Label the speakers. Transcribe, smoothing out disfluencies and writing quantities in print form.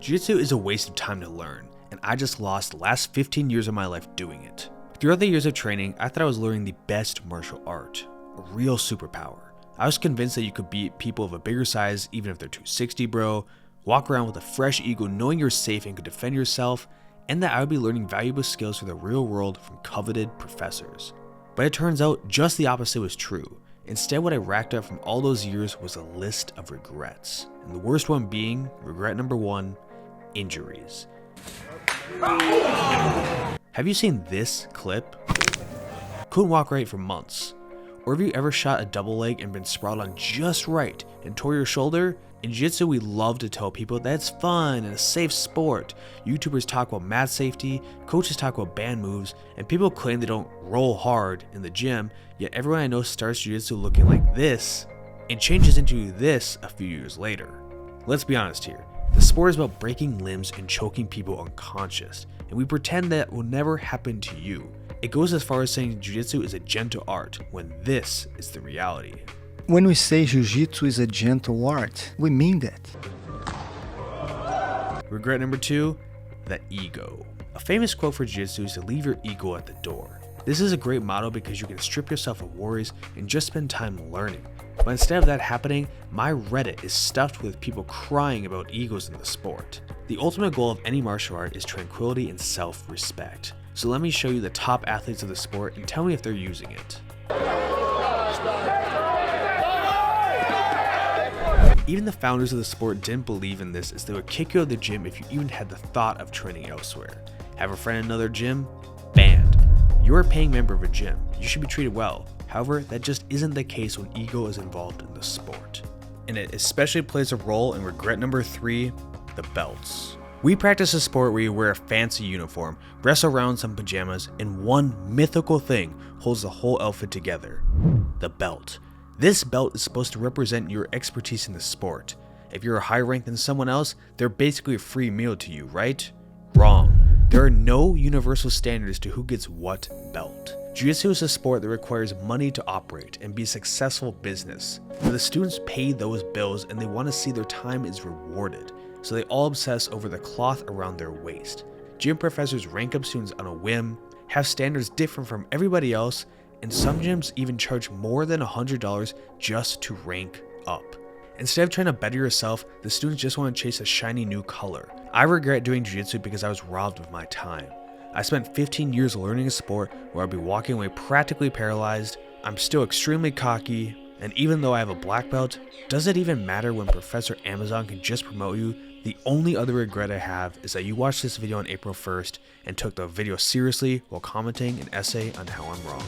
Speaker 1: Jiu-Jitsu is a waste of time to learn, and I just lost the last 15 years of my life doing it. Throughout the years of training, I thought I was learning the best martial art, a real superpower. I was convinced that you could beat people of a bigger size even if they're 260 bro, walk around with a fresh ego knowing you're safe and could defend yourself, and that I would be learning valuable skills for the real world from coveted professors. But it turns out just the opposite was true. Instead, what I racked up from all those years was a list of regrets. And the worst one being, regret number 1, injuries. Have you seen this clip? Couldn't walk right for months. Or have you ever shot a double leg and been sprawled on just right and tore your shoulder? In Jiu-Jitsu, we love to tell people that it's fun and a safe sport. YouTubers talk about mat safety, coaches talk about band moves, and people claim they don't roll hard in the gym, yet everyone I know starts Jiu-Jitsu looking like this and changes into this a few years later. Let's be honest here. The sport is about breaking limbs and choking people unconscious, and we pretend that will never happen to you. It goes as far as saying Jiu-Jitsu is a gentle art, when this is the reality.
Speaker 2: When we say Jiu-Jitsu is a gentle art, we mean that.
Speaker 1: Regret number 2, the ego. A famous quote for Jiu-Jitsu is to leave your ego at the door. This is a great motto because you can strip yourself of worries and just spend time learning. But instead of that happening, my Reddit is stuffed with people crying about egos in the sport. The ultimate goal of any martial art is tranquility and self-respect. So let me show you the top athletes of the sport and tell me if they're using it. Even the founders of the sport didn't believe in this, as they would kick you out of the gym if you even had the thought of training elsewhere. Have a friend in another gym? Banned. You're a paying member of a gym. You should be treated well. However, that just isn't the case when ego is involved in the sport. And it especially plays a role in regret number 3, the belts. We practice a sport where you wear a fancy uniform, wrestle around some pajamas, and one mythical thing holds the whole outfit together: the belt. This belt is supposed to represent your expertise in the sport. If you're a higher rank than someone else, they're basically a free meal to you, right? Wrong. There are no universal standards to who gets what belt. Jiu-Jitsu is a sport that requires money to operate and be a successful business. Now, the students pay those bills and they want to see their time is rewarded, so they all obsess over the cloth around their waist. Gym professors rank up students on a whim, have standards different from everybody else, and some gyms even charge more than $100 just to rank up. Instead of trying to better yourself, the students just want to chase a shiny new color. I regret doing Jiu-Jitsu because I was robbed of my time. I spent 15 years learning a sport where I'd be walking away practically paralyzed. I'm still extremely cocky, and even though I have a black belt, does it even matter when Professor Amazon can just promote you? The only other regret I have is that you watched this video on April 1st and took the video seriously while commenting an essay on how I'm wrong.